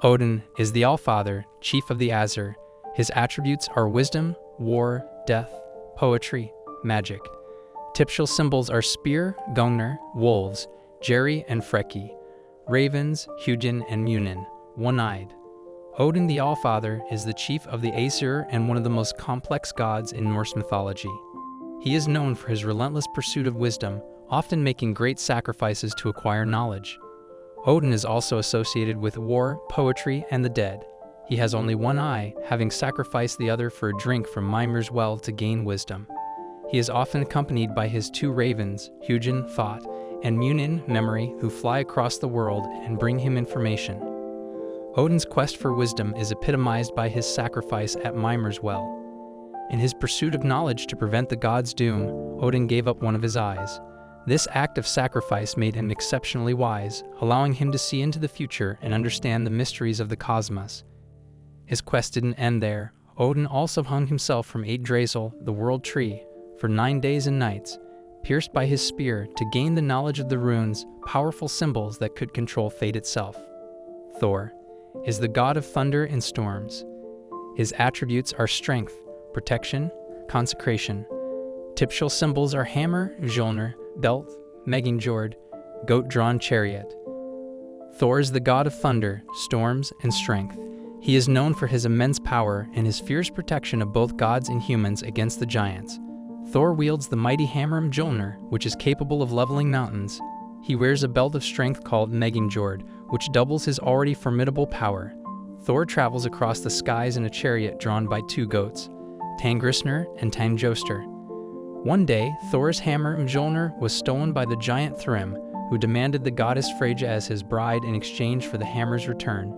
Odin is the Allfather, chief of the Aesir. His attributes are wisdom, war, death, poetry, magic. Typical symbols are spear, Gungnir, wolves, Jerry and Freki, ravens, Hugin and Mjölnir, one-eyed. Odin the Allfather is the chief of the Aesir and one of the most complex gods in Norse mythology. He is known for his relentless pursuit of wisdom, often making great sacrifices to acquire knowledge. Odin is also associated with war, poetry, and the dead. He has only one eye, having sacrificed the other for a drink from Mjölnir's well to gain wisdom. He is often accompanied by his two ravens, Hugin, thought, and Mjölnir, memory, who fly across the world and bring him information. Odin's quest for wisdom is epitomized by his sacrifice at Mjölnir's well. In his pursuit of knowledge to prevent the god's doom, Odin gave up one of his eyes. This act of sacrifice made him exceptionally wise, allowing him to see into the future and understand the mysteries of the cosmos. His quest didn't end there. Odin also hung himself from Yggdrasil, the world tree, for 9 days and nights, pierced by his spear to gain the knowledge of the runes, powerful symbols that could control fate itself. Thor is the god of thunder and storms. His attributes are strength, protection, consecration. Typical symbols are hammer, Mjölnir, belt, Mjölnir, goat-drawn chariot. Thor is the god of thunder, storms, and strength. He is known for his immense power and his fierce protection of both gods and humans against the giants. Thor wields the mighty hammer Mjölnir, which is capable of leveling mountains. He wears a belt of strength called Mjölnir, which doubles his already formidable power. Thor travels across the skies in a chariot drawn by two goats, Tangrisnir and Tangjoster. One day, Thor's hammer Mjölnir was stolen by the giant Thrym, who demanded the goddess Frigg as his bride in exchange for the hammer's return.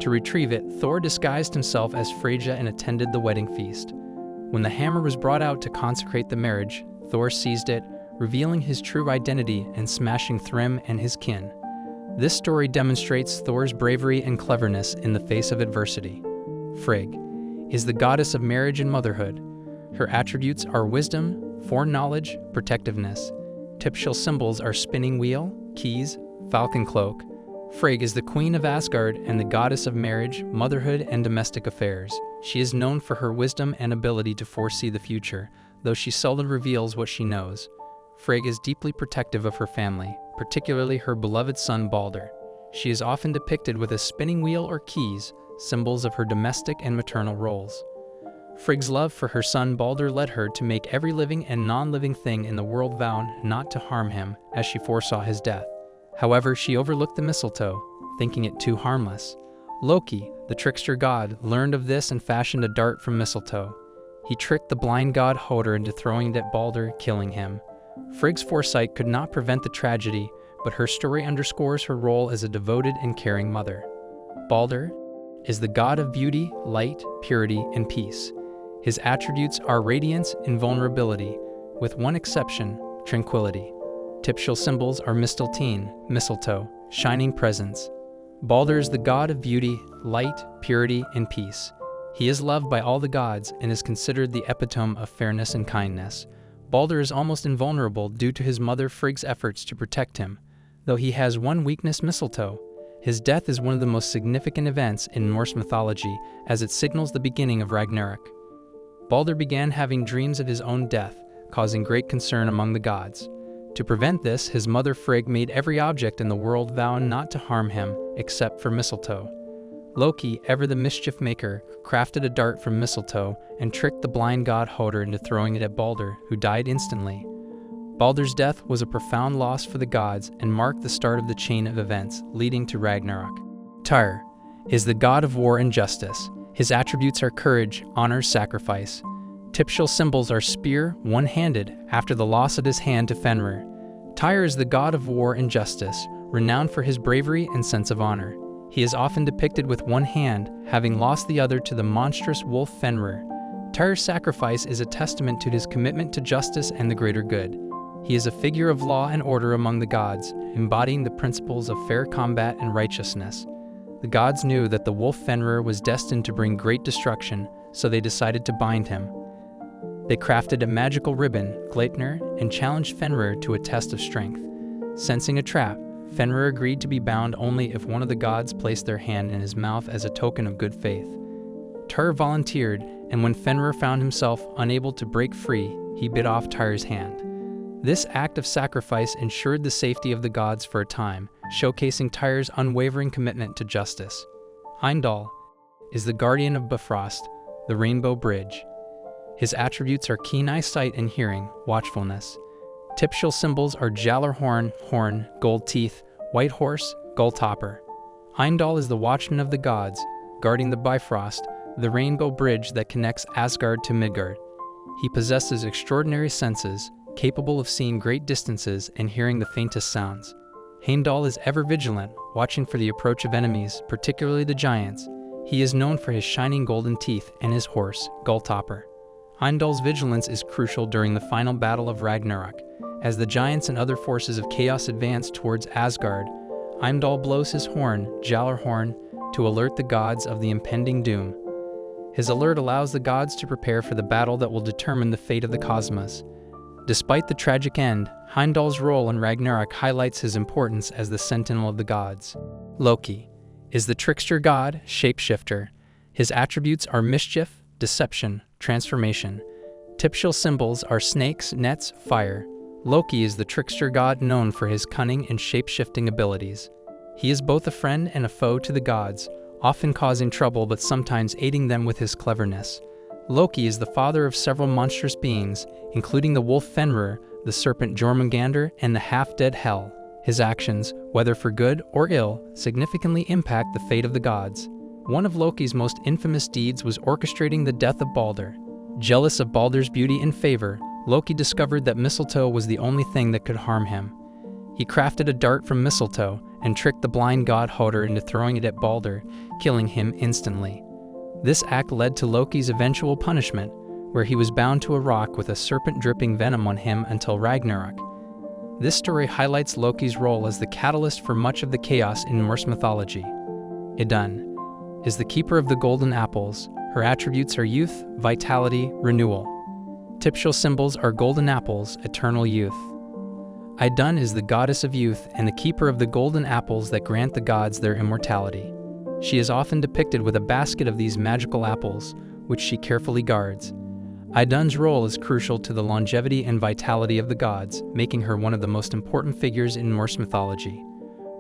To retrieve it, Thor disguised himself as Frigg and attended the wedding feast. When the hammer was brought out to consecrate the marriage, Thor seized it, revealing his true identity and smashing Thrym and his kin. This story demonstrates Thor's bravery and cleverness in the face of adversity. Frigg is the goddess of marriage and motherhood. Her attributes are wisdom, foreknowledge, protectiveness. Typical symbols are spinning wheel, keys, falcon cloak. Frigg is the queen of Asgard and the goddess of marriage, motherhood, and domestic affairs. She is known for her wisdom and ability to foresee the future, though she seldom reveals what she knows. Frigg is deeply protective of her family, particularly her beloved son Balder. She is often depicted with a spinning wheel or keys, symbols of her domestic and maternal roles. Frigg's love for her son Balder led her to make every living and non-living thing in the world vow not to harm him, as she foresaw his death. However, she overlooked the mistletoe, thinking it too harmless. Loki, the trickster god, learned of this and fashioned a dart from mistletoe. He tricked the blind god Hodr into throwing it at Balder, killing him. Frigg's foresight could not prevent the tragedy, but her story underscores her role as a devoted and caring mother. Balder is the god of beauty, light, purity, and peace. His attributes are radiance and vulnerability, with one exception, tranquility. Typical symbols are mistletoe, shining presence. Balder is the god of beauty, light, purity, and peace. He is loved by all the gods and is considered the epitome of fairness and kindness. Balder is almost invulnerable due to his mother Frigg's efforts to protect him, though he has one weakness, mistletoe. His death is one of the most significant events in Norse mythology, as it signals the beginning of Ragnarok. Balder began having dreams of his own death, causing great concern among the gods. To prevent this, his mother Frigg made every object in the world vow not to harm him, except for mistletoe. Loki, ever the mischief maker, crafted a dart from mistletoe and tricked the blind god Hodr into throwing it at Balder, who died instantly. Balder's death was a profound loss for the gods and marked the start of the chain of events leading to Ragnarok. Tyr is the god of war and justice. His attributes are courage, honor, sacrifice. Typical symbols are spear, one-handed, after the loss of his hand to Fenrir. Tyr is the god of war and justice, renowned for his bravery and sense of honor. He is often depicted with one hand, having lost the other to the monstrous wolf Fenrir. Tyr's sacrifice is a testament to his commitment to justice and the greater good. He is a figure of law and order among the gods, embodying the principles of fair combat and righteousness. The gods knew that the wolf Fenrir was destined to bring great destruction, so they decided to bind him. They crafted a magical ribbon, Gleipnir, and challenged Fenrir to a test of strength. Sensing a trap, Fenrir agreed to be bound only if one of the gods placed their hand in his mouth as a token of good faith. Tyr volunteered, and when Fenrir found himself unable to break free, he bit off Tyr's hand. This act of sacrifice ensured the safety of the gods for a time, showcasing Tyr's unwavering commitment to justice. Heimdall is the guardian of Bifrost, the rainbow bridge. His attributes are keen eyesight and hearing, watchfulness. Typical symbols are Jallarhorn, horn, gold teeth, white horse, gold topper. Heimdall is the watchman of the gods, guarding the Bifrost, the rainbow bridge that connects Asgard to Midgard. He possesses extraordinary senses, capable of seeing great distances and hearing the faintest sounds. Heimdall is ever vigilant, watching for the approach of enemies, particularly the giants. He is known for his shining golden teeth and his horse, Gulltopper. Heimdall's vigilance is crucial during the final battle of Ragnarok. As the giants and other forces of chaos advance towards Asgard, Heimdall blows his horn, Jallarhorn, to alert the gods of the impending doom. His alert allows the gods to prepare for the battle that will determine the fate of the cosmos. Despite the tragic end, Heimdall's role in Ragnarok highlights his importance as the sentinel of the gods. Loki is the trickster god, shapeshifter. His attributes are mischief, deception, transformation. Typical symbols are snakes, nets, fire. Loki is the trickster god known for his cunning and shape-shifting abilities. He is both a friend and a foe to the gods, often causing trouble but sometimes aiding them with his cleverness. Loki is the father of several monstrous beings, including the wolf Fenrir, the serpent Jormungandr, and the half-dead Hel. His actions, whether for good or ill, significantly impact the fate of the gods. One of Loki's most infamous deeds was orchestrating the death of Balder. Jealous of Balder's beauty and favor, Loki discovered that mistletoe was the only thing that could harm him. He crafted a dart from mistletoe and tricked the blind god Hodr into throwing it at Balder, killing him instantly. This act led to Loki's eventual punishment, where he was bound to a rock with a serpent dripping venom on him until Ragnarok. This story highlights Loki's role as the catalyst for much of the chaos in Norse mythology. Idun is the keeper of the golden apples. Her attributes are youth, vitality, renewal. Typical symbols are golden apples, eternal youth. Idun is the goddess of youth and the keeper of the golden apples that grant the gods their immortality. She is often depicted with a basket of these magical apples, which she carefully guards. Idun's role is crucial to the longevity and vitality of the gods, making her one of the most important figures in Norse mythology.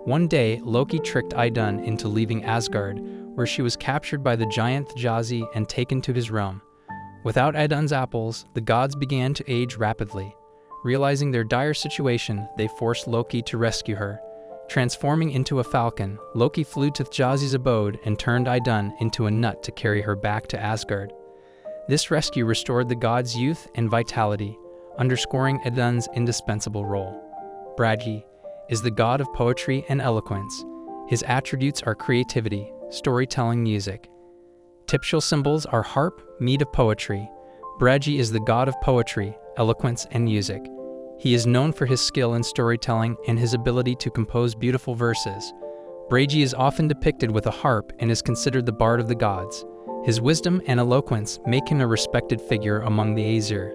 One day, Loki tricked Idun into leaving Asgard, where she was captured by the giant Thjazi and taken to his realm. Without Idun's apples, the gods began to age rapidly. Realizing their dire situation, they forced Loki to rescue her. Transforming into a falcon, Loki flew to Thjazi's abode and turned Idun into a nut to carry her back to Asgard. This rescue restored the gods' youth and vitality, underscoring Idun's indispensable role. Bragi is the god of poetry and eloquence. His attributes are creativity, storytelling, music. Typical symbols are harp, mead of poetry. Bragi is the god of poetry, eloquence, and music. He is known for his skill in storytelling and his ability to compose beautiful verses. Bragi is often depicted with a harp and is considered the bard of the gods. His wisdom and eloquence make him a respected figure among the Aesir.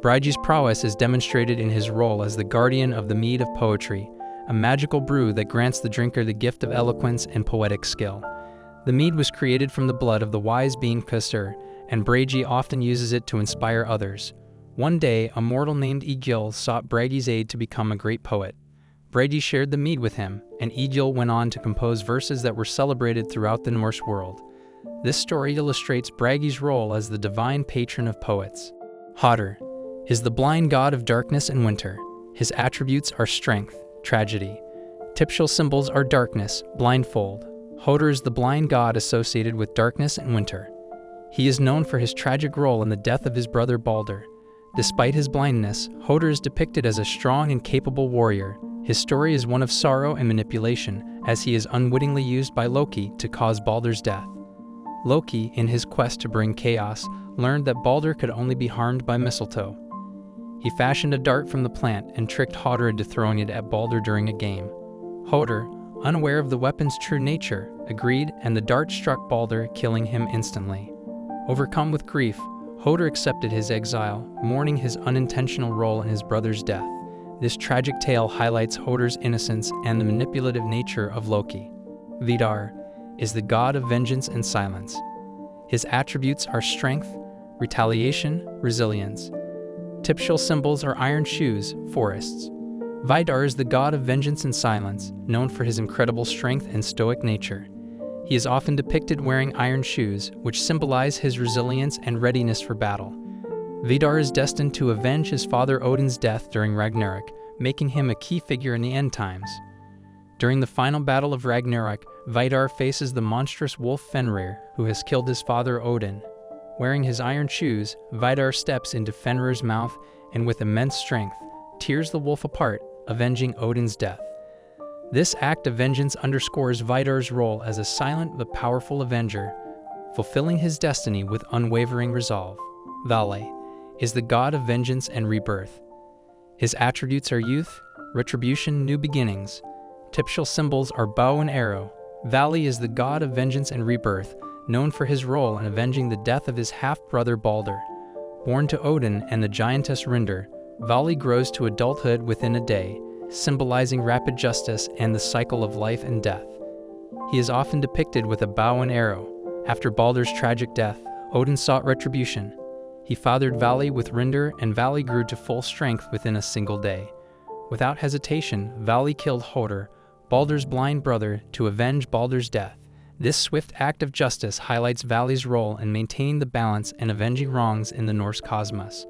Bragi's prowess is demonstrated in his role as the guardian of the mead of poetry, a magical brew that grants the drinker the gift of eloquence and poetic skill. The mead was created from the blood of the wise being Kusur, and Bragi often uses it to inspire others. One day, a mortal named Egil sought Bragi's aid to become a great poet. Bragi shared the mead with him, and Egil went on to compose verses that were celebrated throughout the Norse world. This story illustrates Bragi's role as the divine patron of poets. Hodr is the blind god of darkness and winter. His attributes are strength, tragedy. Typical symbols are darkness, blindfold. Hodr is the blind god associated with darkness and winter. He is known for his tragic role in the death of his brother Balder. Despite his blindness, Hodr is depicted as a strong and capable warrior. His story is one of sorrow and manipulation, as he is unwittingly used by Loki to cause Balder's death. Loki, in his quest to bring chaos, learned that Balder could only be harmed by mistletoe. He fashioned a dart from the plant and tricked Hodr into throwing it at Balder during a game. Hodr, unaware of the weapon's true nature, agreed, and the dart struck Balder, killing him instantly. Overcome with grief, Hodr accepted his exile, mourning his unintentional role in his brother's death. This tragic tale highlights Hodor's innocence and the manipulative nature of Loki. Vidar is the god of vengeance and silence. His attributes are strength, retaliation, resilience. Typical symbols are iron shoes, forests. Vidar is the god of vengeance and silence, known for his incredible strength and stoic nature. He is often depicted wearing iron shoes, which symbolize his resilience and readiness for battle. Vidar is destined to avenge his father Odin's death during Ragnarok, making him a key figure in the end times. During the final battle of Ragnarok, Vidar faces the monstrous wolf Fenrir, who has killed his father Odin. Wearing his iron shoes, Vidar steps into Fenrir's mouth and with immense strength, tears the wolf apart, avenging Odin's death. This act of vengeance underscores Vidar's role as a silent but powerful avenger, fulfilling his destiny with unwavering resolve. Vale is the god of vengeance and rebirth. His attributes are youth, retribution, new beginnings. Typical symbols are bow and arrow. Vali is the god of vengeance and rebirth, known for his role in avenging the death of his half-brother Balder. Born to Odin and the giantess Rindr, Vali grows to adulthood within a day, symbolizing rapid justice and the cycle of life and death. He is often depicted with a bow and arrow. After Balder's tragic death, Odin sought retribution. He fathered Vali with Rindr, and Vali grew to full strength within a single day. Without hesitation, Vali killed Hodor, Balder's blind brother, to avenge Balder's death. This swift act of justice highlights Vali's role in maintaining the balance and avenging wrongs in the Norse cosmos.